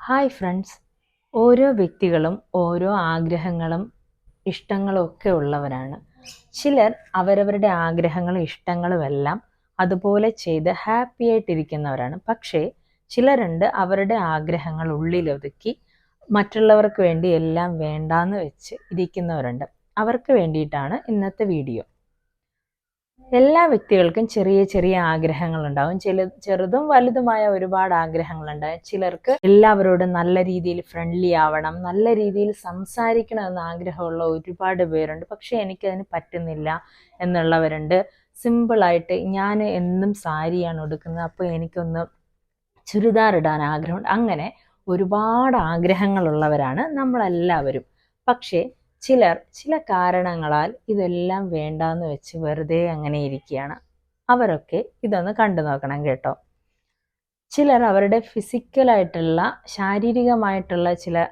Hi friends. ഓരോ വ്യക്തികളും ഓരോ ആഗ്രഹങ്ങളും ഇഷ്ടങ്ങളും ഒക്കെ ഉള്ളവരാണ്. ചിലർ അവരവരുടെ ആഗ്രഹങ്ങളും ഇഷ്ടങ്ങളും എല്ലാം അതുപോലെ ചെയ്ത് ഹാപ്പി ആയിട്ടിരിക്കുന്നവരാണ്. പക്ഷേ ചിലരുണ്ട് അവരുടെ ആഗ്രഹങ്ങൾ ഉള്ളിലൊതുക്കി മറ്റുള്ളവർക്ക് വേണ്ടി എല്ലാം വേണ്ടാന്ന് വെച്ച് ഇരിക്കുന്നവരുണ്ട്. അവർക്ക് വേണ്ടിയിട്ടാണ് ഇന്നത്തെ വീഡിയോ. എല്ലാ വ്യക്തികൾക്കും ചെറിയ ചെറിയ ആഗ്രഹങ്ങളുണ്ടാവും. ചെറുതും വലുതുമായ ഒരുപാട് ആഗ്രഹങ്ങളുണ്ടാവും. ചിലർക്ക് എല്ലാവരോടും നല്ല രീതിയിൽ ഫ്രണ്ട്ലി ആവണം, നല്ല രീതിയിൽ സംസാരിക്കണം എന്ന ആഗ്രഹമുള്ള ഒരുപാട് പേരുണ്ട്. പക്ഷെ എനിക്കതിന് പറ്റുന്നില്ല എന്നുള്ളവരുണ്ട്. സിമ്പിളായിട്ട് ഞാൻ എന്നും സാരിയാണ് ഉടുക്കുന്നത്, അപ്പോൾ എനിക്കൊന്ന് ചുരിദാർ ഇടാൻ ആഗ്രഹമുണ്ട്. അങ്ങനെ ഒരുപാട് ആഗ്രഹങ്ങളുള്ളവരാണ് നമ്മളെല്ലാവരും. പക്ഷേ ചില കാരണങ്ങളാൽ ഇതെല്ലാം വേണ്ടാന്ന് വെച്ച് വെറുതെ അങ്ങനെ ഇരിക്കുകയാണ്. അവരൊക്കെ ഇതൊന്ന് കണ്ടു നോക്കണം കേട്ടോ. ചിലർ അവരുടെ ഫിസിക്കലായിട്ടുള്ള ശാരീരികമായിട്ടുള്ള ചില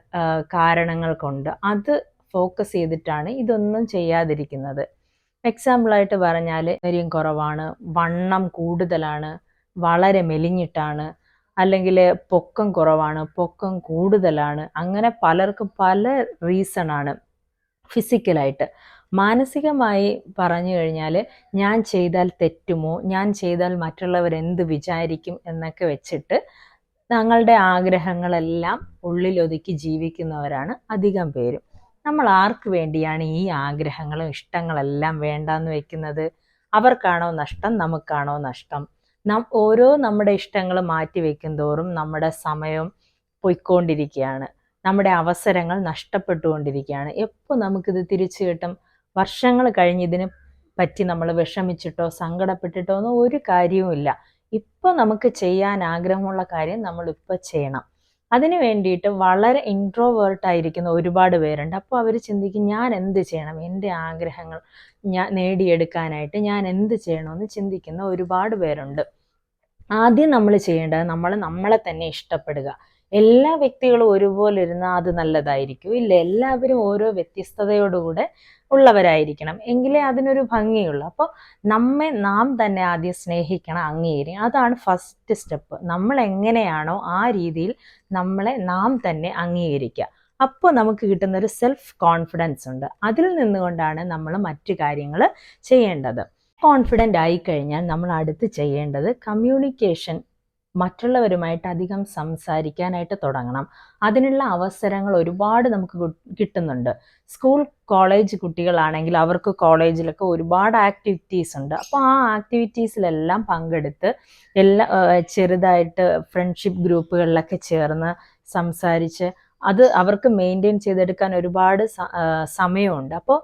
കാരണങ്ങൾ കൊണ്ട് അത് ഫോക്കസ് ചെയ്തിട്ടാണ് ഇതൊന്നും ചെയ്യാതിരിക്കുന്നത്. എക്സാമ്പിളായിട്ട് പറഞ്ഞാൽ ധൈര്യം കുറവാണ്, വണ്ണം കൂടുതലാണ്, വളരെ മെലിഞ്ഞിട്ടാണ്, അല്ലെങ്കിൽ പൊക്കം കുറവാണ്, പൊക്കം കൂടുതലാണ്. അങ്ങനെ പലർക്കും പല റീസണാണ്. ഫിസിക്കലായിട്ട്. മാനസികമായി പറഞ്ഞു കഴിഞ്ഞാൽ ഞാൻ ചെയ്താൽ തെറ്റുമോ, ഞാൻ ചെയ്താൽ മറ്റുള്ളവർ എന്ത് വിചാരിക്കും എന്നൊക്കെ വെച്ചിട്ട് തങ്ങളുടെ ആഗ്രഹങ്ങളെല്ലാം ഉള്ളിലൊതുക്കി ജീവിക്കുന്നവരാണ് അധികം പേരും. നമ്മൾ ആർക്ക് വേണ്ടിയാണ് ഈ ആഗ്രഹങ്ങളും ഇഷ്ടങ്ങളെല്ലാം വേണ്ടാന്ന് വെക്കുന്നത്? അവർക്കാണോ നഷ്ടം, നമുക്കാണോ നഷ്ടം? ഓരോ നമ്മുടെ ഇഷ്ടങ്ങൾ മാറ്റി വെക്കും തോറും നമ്മുടെ സമയം പൊയ്ക്കൊണ്ടിരിക്കുകയാണ്, നമ്മുടെ അവസരങ്ങൾ നഷ്ടപ്പെട്ടുകൊണ്ടിരിക്കുകയാണ്. എപ്പോൾ നമുക്കിത് തിരിച്ചു കിട്ടും? വർഷങ്ങൾ കഴിഞ്ഞ് ഇതിനെ പറ്റി നമ്മൾ വിഷമിച്ചിട്ടോ സങ്കടപ്പെട്ടിട്ടോ ഒന്നും ഒരു കാര്യവുമില്ല. ഇപ്പോൾ നമുക്ക് ചെയ്യാൻ ആഗ്രഹമുള്ള കാര്യം നമ്മളിപ്പോൾ ചെയ്യണം. അതിന് വേണ്ടിയിട്ട് വളരെ ഇൻട്രോവേർട്ടായിരിക്കുന്ന ഒരുപാട് പേരുണ്ട്. അപ്പോൾ അവർ ചിന്തിക്കും, ഞാൻ എന്ത് ചെയ്യണം, എൻ്റെ ആഗ്രഹങ്ങൾ ഞാൻ നേടിയെടുക്കാനായിട്ട് ഞാൻ എന്ത് ചെയ്യണമെന്ന് ചിന്തിക്കുന്ന ഒരുപാട് പേരുണ്ട്. ആദ്യം നമ്മൾ ചെയ്യേണ്ടത് നമ്മളെ തന്നെ ഇഷ്ടപ്പെടുക. എല്ലാ വ്യക്തികളും ഒരുപോലെ ഇരുന്നാൽ അത് നല്ലതായിരിക്കും ഇല്ല. എല്ലാവരും ഓരോ വ്യത്യസ്തതയോടുകൂടെ ഉള്ളവരായിരിക്കണം, എങ്കിലേ അതിനൊരു ഭംഗിയുള്ളൂ. അപ്പോൾ നാം തന്നെ ആദ്യം സ്നേഹിക്കണം, അംഗീകരിക്കണം. അതാണ് ഫസ്റ്റ് സ്റ്റെപ്പ്. നമ്മൾ എങ്ങനെയാണോ ആ രീതിയിൽ നമ്മളെ നാം തന്നെ അംഗീകരിക്കുക. അപ്പോൾ നമുക്ക് കിട്ടുന്ന ഒരു സെൽഫ് കോൺഫിഡൻസ് ഉണ്ട്. അതിൽ നിന്നുകൊണ്ടാണ് നമ്മൾ മറ്റു കാര്യങ്ങൾ ചെയ്യേണ്ടത്. കോൺഫിഡൻ്റ് ആയിക്കഴിഞ്ഞാൽ നമ്മൾ അടുത്ത് ചെയ്യേണ്ടത് കമ്മ്യൂണിക്കേഷൻ. മറ്റുള്ളവരുമായിട്ട് അധികം സംസാരിക്കാനായിട്ട് തുടങ്ങണം. അതിനുള്ള അവസരങ്ങൾ ഒരുപാട് നമുക്ക് കിട്ടുന്നുണ്ട്. സ്കൂൾ കോളേജ് കുട്ടികളാണെങ്കിൽ അവർക്ക് കോളേജിലൊക്കെ ഒരുപാട് ആക്ടിവിറ്റീസ് ഉണ്ട്. അപ്പോൾ ആ ആക്ടിവിറ്റീസിലെല്ലാം പങ്കെടുത്ത് ചെറുതായിട്ട് ഫ്രണ്ട്ഷിപ്പ് ഗ്രൂപ്പുകളിലൊക്കെ ചേർന്ന് സംസാരിച്ച് അത് അവർക്ക് മെയിൻറ്റെയിൻ ചെയ്തെടുക്കാൻ ഒരുപാട് സമയമുണ്ട്. അപ്പോൾ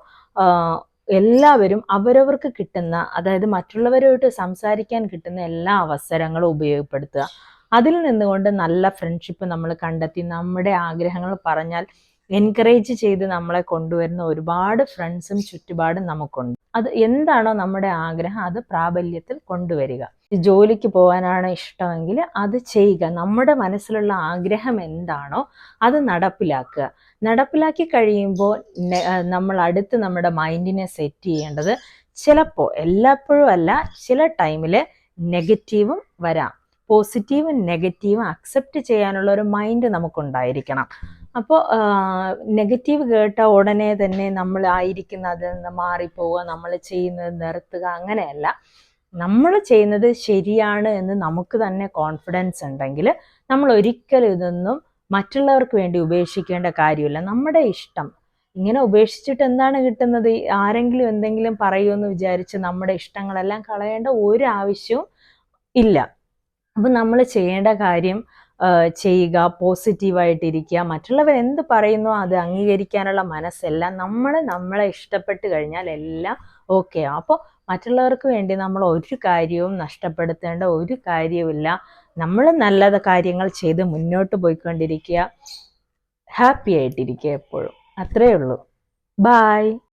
എല്ലാവരും അവരവർക്ക് കിട്ടുന്ന, അതായത് മറ്റുള്ളവരുമായിട്ട് സംസാരിക്കാൻ കിട്ടുന്ന എല്ലാ അവസരങ്ങളും ഉപയോഗപ്പെടുത്തുക. അതിൽ നിന്നുകൊണ്ട് നല്ല ഫ്രണ്ട്ഷിപ്പ് നമ്മൾ കണ്ടെത്തി നമ്മുടെ ആഗ്രഹങ്ങൾ പറഞ്ഞാൽ എൻകറേജ് ചെയ്ത് നമ്മളെ കൊണ്ടുവരുന്ന ഒരുപാട് ഫ്രണ്ട്സും ചുറ്റുപാടും നമുക്കുണ്ട്. അത് എന്താണോ നമ്മുടെ ആഗ്രഹം അത് പ്രാബല്യത്തിൽ കൊണ്ടുവരിക. ജോലിക്ക് പോകാനാണ് ഇഷ്ടമെങ്കിൽ അത് ചെയ്യുക. നമ്മുടെ മനസ്സിലുള്ള ആഗ്രഹം എന്താണോ അത് നടപ്പിലാക്കുക. നടപ്പിലാക്കി കഴിയുമ്പോൾ നമ്മൾ അടുത്ത് നമ്മുടെ മൈൻഡിനെ സെറ്റ് ചെയ്യേണ്ടത്, ചിലപ്പോൾ എല്ലായ്പ്പോഴും അല്ല, ചില ടൈമിൽ നെഗറ്റീവും വരാം. പോസിറ്റീവും നെഗറ്റീവും അക്സെപ്റ്റ് ചെയ്യാനുള്ള ഒരു മൈൻഡ് നമുക്കുണ്ടായിരിക്കണം. അപ്പോൾ നെഗറ്റീവ് കേട്ട ഉടനെ തന്നെ നമ്മൾ ആയിരിക്കുന്ന അതിൽ നിന്ന് മാറിപ്പോവുക, നമ്മൾ ചെയ്യുന്നത് നിർത്തുക, അങ്ങനെയല്ല. നമ്മൾ ചെയ്യുന്നത് ശരിയാണ് എന്ന് നമുക്ക് തന്നെ കോൺഫിഡൻസ് ഉണ്ടെങ്കിൽ നമ്മൾ ഒരിക്കലും ഇതൊന്നും മറ്റുള്ളവർക്ക് വേണ്ടി ഉപേക്ഷിക്കേണ്ട കാര്യമില്ല. നമ്മുടെ ഇഷ്ടം ഇങ്ങനെ ഉപേക്ഷിച്ചിട്ട് എന്താണ് കിട്ടുന്നത്? ആരെങ്കിലും എന്തെങ്കിലും പറയുമെന്ന് വിചാരിച്ച് നമ്മുടെ ഇഷ്ടങ്ങളെല്ലാം കളയേണ്ട ഒരു ആവശ്യവും ഇല്ല. അപ്പം നമ്മൾ ചെയ്യേണ്ട കാര്യം ചെയ്യുക, പോസിറ്റീവായിട്ടിരിക്കുക. മറ്റുള്ളവർ എന്ത് പറയുന്നോ അത് അംഗീകരിക്കാനുള്ള മനസ്സെല്ലാം നമ്മളെ ഇഷ്ടപ്പെട്ട് കഴിഞ്ഞാൽ എല്ലാം ഓക്കെ ആവും. അപ്പോൾ മറ്റുള്ളവർക്ക് വേണ്ടി നമ്മൾ ഒരു കാര്യവും നഷ്ടപ്പെടുത്തേണ്ട ഒരു കാര്യവുമില്ല. നമ്മൾ നല്ല കാര്യങ്ങൾ ചെയ്ത് മുന്നോട്ട് പോയിക്കൊണ്ടിരിക്കുക, ഹാപ്പി ആയിട്ടിരിക്കുക എപ്പോഴും. അത്രയേ ഉള്ളൂ. ബായ്.